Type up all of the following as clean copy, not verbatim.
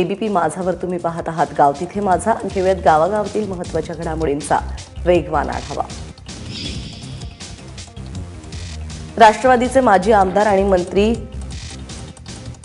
ABP माझावर तुम्ही पाहत आहात गाव तिथे माझा. घेऊयात गावागावातील महत्त्वाच्या घडामोडींचा वेगवान आढावा. राष्ट्रवादीचे माजी आमदार आणि मंत्री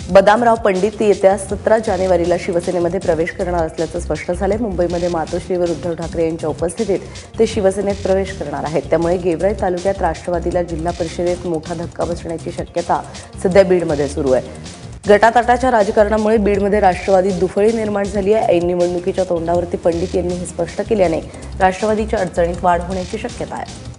बदामराव पंडित येत्या 17 जानेवारीला शिवसेनेमध्ये प्रवेश करणार असल्याचं स्पष्ट झालंय. मुंबईमध्ये मातोश्रीवर उद्धव ठाकरे यांच्या उपस्थितीत ते शिवसेनेत प्रवेश करणार आहेत. त्यामुळे गेवराई तालुक्यात राष्ट्रवादीला जिल्हा परिषदेत मोठा धक्का बसण्याची शक्यता सध्या बीडमध्ये सुरू आहे. गटातटाच्या राजकारणामुळे बीडमध्ये राष्ट्रवादीत दुफळी निर्माण झाली आहे. ऐन निवडणुकीच्या तोंडावरती पंडित यांनी हे स्पष्ट केल्याने राष्ट्रवादीच्या अडचणीत वाढ होण्याची शक्यता आहे.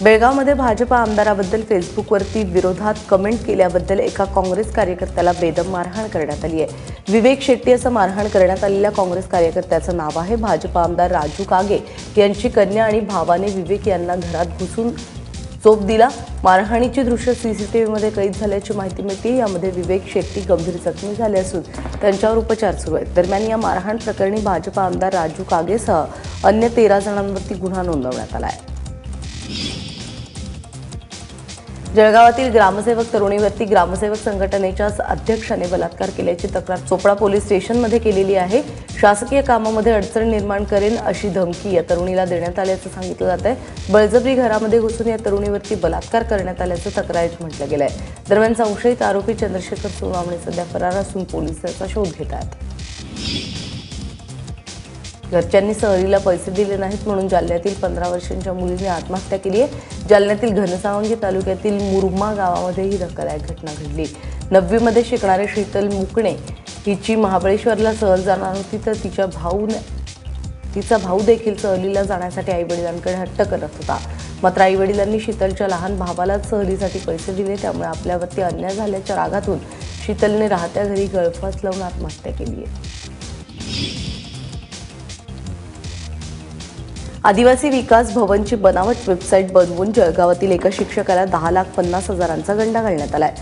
बेळगावमध्ये भाजपा आमदाराबद्दल फेसबुकवरती विरोधात कमेंट केल्याबद्दल एका काँग्रेस कार्यकर्त्याला बेदम मारहाण करण्यात आली आहे. विवेक शेट्टी असं मारहाण करण्यात आलेल्या काँग्रेस कार्यकर्त्याचं नाव आहे. भाजपा आमदार राजू कागे यांची कन्या आणि भावाने विवेक यांना घरात घुसून चोप दिला. मारहाणीची दृश्य सीसीटीव्हीमध्ये कैद झाल्याची माहिती मिळते. यामध्ये विवेक शेट्टी गंभीर जखमी झाले असून त्यांच्यावर उपचार सुरू आहेत. दरम्यान या मारहाण प्रकरणी भाजपा आमदार राजू कागेसह अन्य 13 जणांवरती गुन्हा नोंदवण्यात आला आहे. जळगावातील ग्रामसेवक तरुणीवरती ग्रामसेवक संघटनेच्या अध्यक्षाने बलात्कार केल्याची तक्रार चोपडा पोलीस स्टेशनमध्ये केलेली आहे. शासकीय कामामध्ये अडचण निर्माण करेन अशी धमकी या तरुणीला देण्यात आल्याचं सांगितलं जात आहे. बळजबरी घरामध्ये घुसून या तरुणीवरती बलात्कार करण्यात आल्याचं तक्रारीत म्हटलं गेलं आहे. दरम्यान संशयित आरोपी चंद्रशेखर सोनवणे सध्या फरार असून पोलीस त्याचा शोध घेत आहेत. घरच्यांनी सहलीला पैसे दिले नाहीत म्हणून जालन्यातील 15 वर्षांच्या मुलीने आत्महत्या केली आहे. जालन्यातील घनसावंगी तालुक्यातील मुरुमा गावामध्ये ही धक्कादायक घटना घडली. 9वीमध्ये शिकणारे शीतल मुकणे हिची महाबळेश्वरला सहल जाणार होती तर तिचा भाऊ देखील सहलीला जाण्यासाठी आईवडिलांकडे हट्ट करत होता. मात्र आईवडिलांनी शीतलच्या लहान भावाला सहलीसाठी पैसे दिले. त्यामुळे आपल्यावरती अन्याय झाल्याच्या रागातून शीतलने राहत्या घरी गळफास लावून आत्महत्या केली आहे. आदिवासी विकास भवनची बनावट वेबसाईट बनवून जळगावातील एका शिक्षकाला 10,50,000चा गंडा घालण्यात आलाय.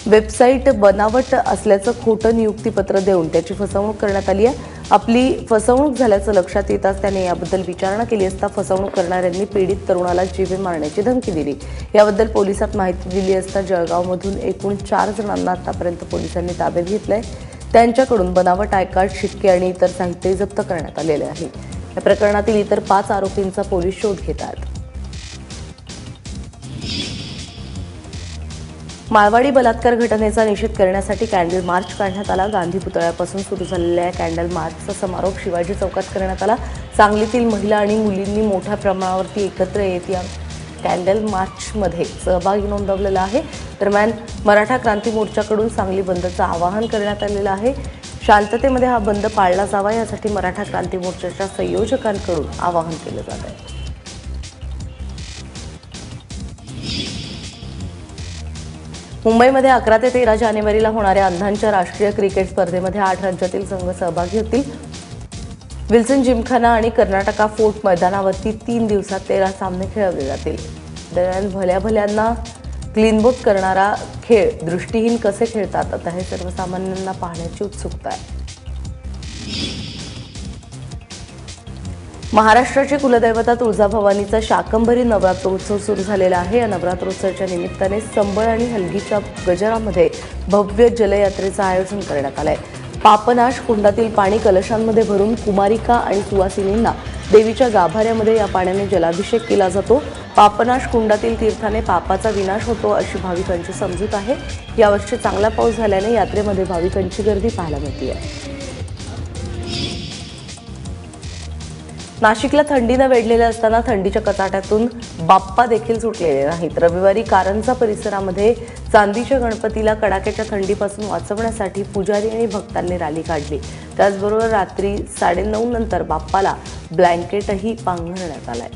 वेबसाईट बनावट असल्याचं खोटं नियुक्तीपत्र देऊन त्याची फसवणूक करण्यात आली आहे. आपली फसवणूक झाल्याचं लक्षात येताच त्याने याबद्दल विचारणा केली असता फसवणूक करणाऱ्यांनी पीडित तरुणाला जीवे मारण्याची धमकी दिली. याबद्दल पोलिसात माहिती दिली असता जळगावमधून एकूण 4 जणांना आतापर्यंत पोलिसांनी ताब्यात घेतलंय. त्यांच्याकडून बनावट आय कार्ड, शिक्के आणि इतर साहित्य जप्त करण्यात आलेले आहे. या प्रकरणातील इतर 5 आरोपींचा पोलीस शोध घेतात. माळवाडी बलात्कार घटनेचा निषेध करण्यासाठी कॅन्डल मार्च काढण्यात आला. गांधी पुतळ्यापासून सुरू झालेल्या कॅन्डल मार्चचा समारोप शिवाजी चौकात करण्यात आला. सांगलीतील महिला आणि मुलींनी मोठ्या प्रमाणावरती एकत्र येत या कॅन्डल मार्चमध्ये सहभाग नोंदवलेला आहे. दरम्यान मराठा क्रांती मोर्चाकडून सांगली बंदचं आवाहन करण्यात आलेलं आहे. शांततेमध्ये हा बंद पाळला जावा यासाठी मराठा क्रांती मोर्चाच्या संयोजकांकडून आवाहन केलं जात आहे. मुंबईमध्ये 11 ते 13 जानेवारीला होणाऱ्या अंधांच्या राष्ट्रीय क्रिकेट स्पर्धेमध्ये 8 राज्यातील संघ सहभागी होतील. विल्सन जिमखाना आणि कर्नाटका फोर्ट मैदानावरती 3 दिवसात 13 सामने खेळवले जातील. दरम्यान भल्याभल्यांना क्लीनबोट करणारा खेळ दृष्टीहीन कसे खेळतात आता हे सर्वसामान्यांना पाहण्याची उत्सुकता आहे. महाराष्ट्राची कुलदैवता तुळजाभवानीचा शाकंभरी नवरात्रोत्सव सुरू झालेला आहे. या नवरात्रोत्सवाच्या निमित्ताने संबळ आणि हलगीच्या गजरामध्ये भव्य जलयात्रेचं आयोजन करण्यात आलंय. पापनाश कुंडातील पाणी कलशांमध्ये भरून कुमारिका आणि सुवासिनींना देवीच्या गाभाऱ्यामध्ये या पाण्याने जलाभिषेक केला जातो. पापनाश कुंडातील तीर्थाने पापाचा विनाश होतो अशी भाविकांची समजूत आहे. यावर्षी चांगला पाऊस झाल्याने यात्रेमध्ये भाविकांची गर्दी पाहायला मिळते आहे. नाशिकला थंडीनं वेढलेले असताना थंडीच्या कचाट्यातून बाप्पा देखील सुटलेले नाहीत. रविवारी कारंजा परिसरामध्ये चांदीच्या गणपतीला कडाक्याच्या थंडीपासून वाचवण्यासाठी पुजारी आणि भक्तांनी रॅली काढली. त्याचबरोबर रात्री 9:30 नंतर बाप्पाला ब्लँकेटही पांघरण्यात आलाय.